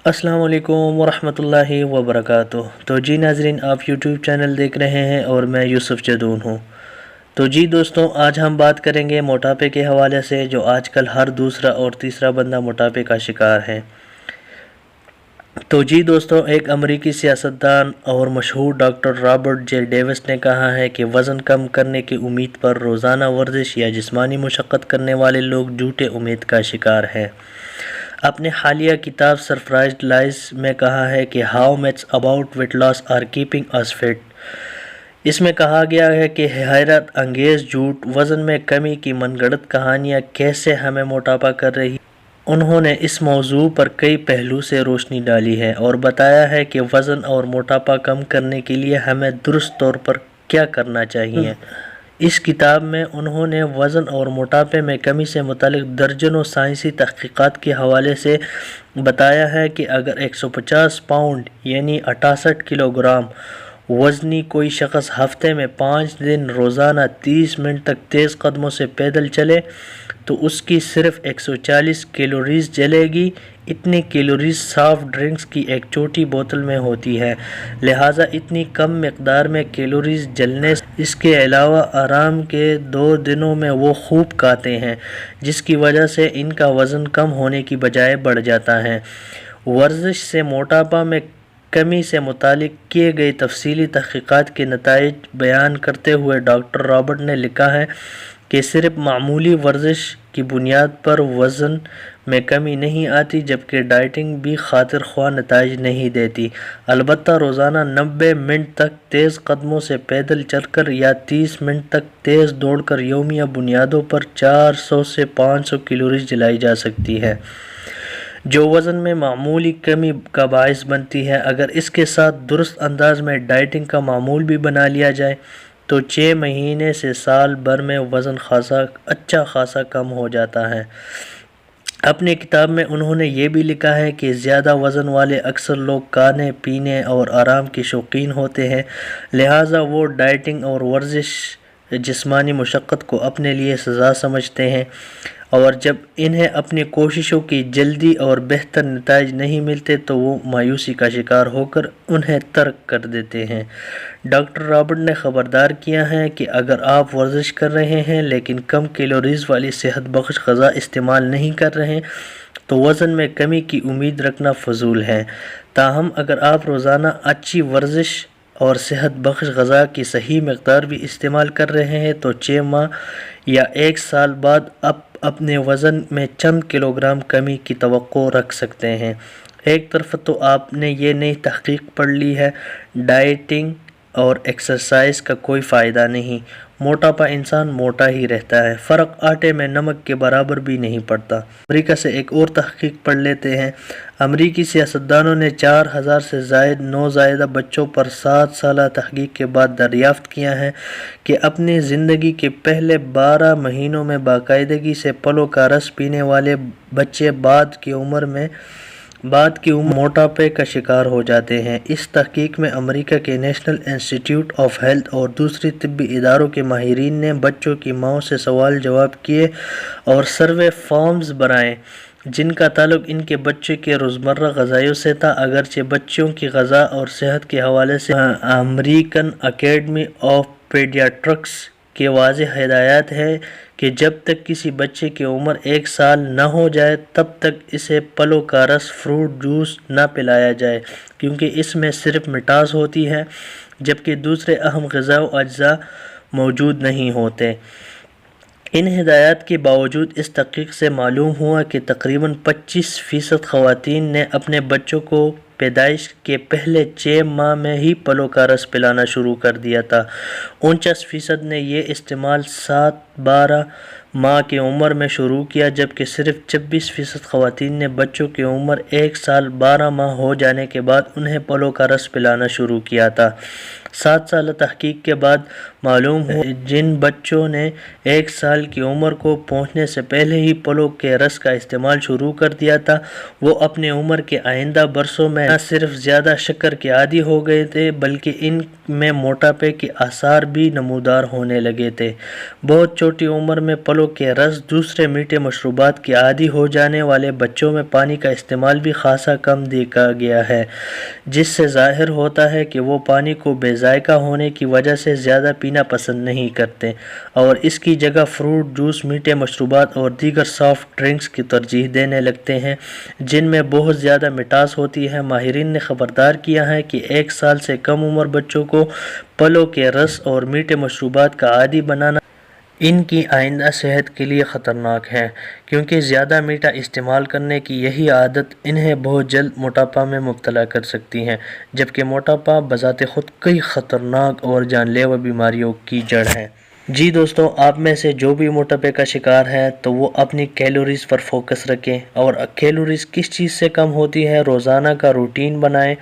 السلام علیکم ورحمۃ اللہ وبرکاتہ۔ تو جی ناظرین، آپ یوٹیوب چینل دیکھ رہے ہیں اور میں یوسف جدون ہوں۔ تو جی دوستوں، آج ہم بات کریں گے موٹاپے کے حوالے سے، جو آج کل ہر دوسرا اور تیسرا بندہ موٹاپے کا شکار ہے۔ تو جی دوستوں، ایک امریکی سیاستدان اور مشہور ڈاکٹر رابرٹ جے ڈیوس نے کہا ہے کہ وزن کم کرنے کی امید پر روزانہ ورزش یا جسمانی مشقت کرنے والے لوگ جھوٹے امید کا شکار ہیں۔ اپنے حالیہ کتاب سرپرائزڈ لائز میں کہا ہے کہ how maths about weight loss or keeping us fit. اس میں کہا گیا ہے کہ حیرت انگیز جھوٹ، وزن میں کمی کی من گھڑت کہانیاں کیسے ہمیں موٹاپا کر رہی۔ انہوں نے اس موضوع پر کئی پہلو سے روشنی ڈالی ہے اور بتایا ہے کہ وزن اور موٹاپا کم کرنے کے لیے ہمیں درست طور پر کیا کرنا چاہیے۔ اس کتاب میں انہوں نے وزن اور موٹاپے میں کمی سے متعلق درجنوں سائنسی تحقیقات کے حوالے سے بتایا ہے کہ اگر 150 پاؤنڈ یعنی 68 کلو گرام وزنی کوئی شخص ہفتے میں 5 دن روزانہ 30 منٹ تک تیز قدموں سے پیدل چلے تو اس کی صرف 140 کیلوریز جلے گی۔ اتنی کیلوریز سافٹ ڈرنکس کی ایک چھوٹی بوتل میں ہوتی ہے، لہٰذا اتنی کم مقدار میں کیلوریز جلنے سے اس کے علاوہ آرام کے 2 دنوں میں وہ خوب کھاتے ہیں، جس کی وجہ سے ان کا وزن کم ہونے کی بجائے بڑھ جاتا ہے۔ ورزش سے موٹاپا میں کمی سے متعلق کیے گئے تفصیلی تحقیقات کے نتائج بیان کرتے ہوئے ڈاکٹر رابرٹ نے لکھا ہے کہ صرف معمولی ورزش کی بنیاد پر وزن میں کمی نہیں آتی، جبکہ ڈائٹنگ بھی خاطر خواہ نتائج نہیں دیتی۔ البتہ روزانہ 90 منٹ تک تیز قدموں سے پیدل چل کر یا 30 منٹ تک تیز دوڑ کر یومیہ بنیادوں پر 400 سے 500 کیلوریز جلائی جا سکتی ہے، جو وزن میں معمولی کمی کا باعث بنتی ہے۔ اگر اس کے ساتھ درست انداز میں ڈائٹنگ کا معمول بھی بنا لیا جائے تو 6 مہینے سے سال بھر میں وزن اچھا خاصا کم ہو جاتا ہے۔ اپنی کتاب میں انہوں نے یہ بھی لکھا ہے کہ زیادہ وزن والے اکثر لوگ کھانے پینے اور آرام کے شوقین ہوتے ہیں، لہٰذا وہ ڈائٹنگ اور ورزش جسمانی مشقت کو اپنے لیے سزا سمجھتے ہیں، اور جب انہیں اپنی کوششوں کی جلدی اور بہتر نتائج نہیں ملتے تو وہ مایوسی کا شکار ہو کر انہیں ترک کر دیتے ہیں۔ ڈاکٹر رابرٹ نے خبردار کیا ہے کہ اگر آپ ورزش کر رہے ہیں لیکن کم کیلوریز والی صحت بخش غذا استعمال نہیں کر رہے تو وزن میں کمی کی امید رکھنا فضول ہے۔ تاہم اگر آپ روزانہ اچھی ورزش اور صحت بخش غذا کی صحیح مقدار بھی استعمال کر رہے ہیں تو 6 ماہ یا 1 سال بعد اپنے وزن میں چند کلو گرام کمی کی توقع رکھ سکتے ہیں۔ ایک طرف تو آپ نے یہ نئی تحقیق پڑھ لی ہے، ڈائٹنگ اور ایکسرسائز کا کوئی فائدہ نہیں، موٹاپا انسان موٹا ہی رہتا ہے، فرق آٹے میں نمک کے برابر بھی نہیں پڑتا۔ امریکہ سے ایک اور تحقیق پڑھ لیتے ہیں۔ امریکی سیاستدانوں نے 4000 سے زائد نوزائیدہ بچوں پر 7 سالہ تحقیق کے بعد دریافت کیا ہے کہ اپنی زندگی کے پہلے 12 مہینوں میں باقاعدگی سے پھلوں کا رس پینے والے بچے بعد کی عمر موٹاپے کا شکار ہو جاتے ہیں۔ اس تحقیق میں امریکہ کے نیشنل انسٹی ٹیوٹ آف ہیلتھ اور دوسری طبی اداروں کے ماہرین نے بچوں کی ماؤں سے سوال جواب کیے اور سروے فارمز بنائے جن کا تعلق ان کے بچے کے روزمرہ غذائیوں سے تھا۔ اگرچہ بچوں کی غذا اور صحت کے حوالے سے امریکن اکیڈمی آف پیڈیاٹرکس کی واضح ہدایات ہے کہ جب تک کسی بچے کی عمر 1 سال نہ ہو جائے تب تک اسے پھلوں کا رس، فروٹ جوس نہ پلایا جائے، کیونکہ اس میں صرف مٹاس ہوتی ہے جبکہ دوسرے اہم غذائی اجزاء موجود نہیں ہوتے۔ ان ہدایات کے باوجود اس تحقیق سے معلوم ہوا کہ تقریباً 25% خواتین نے اپنے بچوں کو پیدائش کے پہلے 6 ماہ میں ہی پھلوں کا رس پلانا شروع کر دیا تھا۔ 49% نے یہ استعمال 7-12 ماہ کی عمر میں شروع کیا، جبکہ صرف 26% خواتین نے بچوں کی عمر 1 سال 12 ماہ ہو جانے کے بعد انہیں پھلوں کا رس پلانا شروع کیا تھا۔ 7 سال تحقیق کے بعد معلوم ہوا جن بچوں نے 1 سال کی عمر کو پہنچنے سے پہلے ہی پلوں کے رس کا استعمال شروع کر دیا تھا، وہ اپنی عمر کے آئندہ برسوں میں نہ صرف زیادہ شکر کے عادی ہو گئے تھے بلکہ ان میں موٹاپے کے آثار بھی نمودار ہونے لگے تھے۔ بہت چھوٹی عمر میں پلوں کے رس، دوسرے میٹھے مشروبات کے عادی ہو جانے والے بچوں میں پانی کا استعمال بھی خاصا کم دیکھا گیا ہے، جس سے ظاہر ہوتا ہے کہ وہ پانی کو بے ذائقہ ہونے کی وجہ سے زیادہ پینا پسند نہیں کرتے اور اس کی جگہ فروٹ جوس، میٹھے مشروبات اور دیگر سافٹ ڈرنکس کی ترجیح دینے لگتے ہیں جن میں بہت زیادہ مٹاس ہوتی ہے۔ ماہرین نے خبردار کیا ہے کہ 1 سال سے کم عمر بچوں کو پلوں کے رس اور میٹھے مشروبات کا عادی بنانا ان کی آئندہ صحت کے لیے خطرناک ہے، کیونکہ زیادہ میٹھا استعمال کرنے کی یہی عادت انہیں بہت جلد موٹاپا میں مبتلا کر سکتی ہے، جبکہ موٹاپا بذات خود کئی خطرناک اور جان لیوا بیماریوں کی جڑ ہے۔ جی دوستوں، آپ میں سے جو بھی موٹاپے کا شکار ہے تو وہ اپنی کیلوریز پر فوکس رکھیں اور کیلوریز کس چیز سے کم ہوتی ہے روزانہ کا روٹین بنائیں۔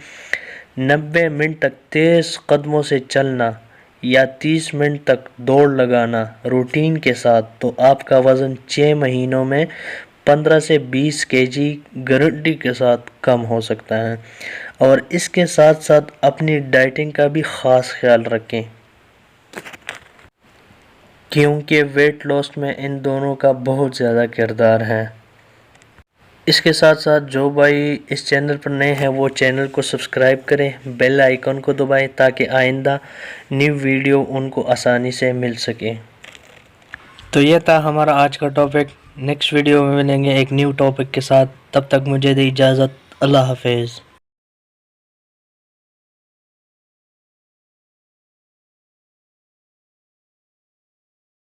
90 منٹ تک تیز قدموں سے چلنا یا 30 منٹ تک دوڑ لگانا روٹین کے ساتھ تو آپ کا وزن 6 مہینوں میں 15 سے 20 kg گارنٹی کے ساتھ کم ہو سکتا ہے، اور اس کے ساتھ ساتھ اپنی ڈائٹنگ کا بھی خاص خیال رکھیں کیونکہ ویٹ لاس میں ان دونوں کا بہت زیادہ کردار ہے۔ اس کے ساتھ ساتھ جو بھائی اس چینل پر نئے ہیں وہ چینل کو سبسکرائب کریں، بیل آئیکن کو دبائیں تاکہ آئندہ نیو ویڈیو ان کو آسانی سے مل سکے۔ تو یہ تھا ہمارا آج کا ٹاپک۔ نیکسٹ ویڈیو میں ملیں گے ایک نیو ٹاپک کے ساتھ، تب تک مجھے دے اجازت۔ اللہ حافظ۔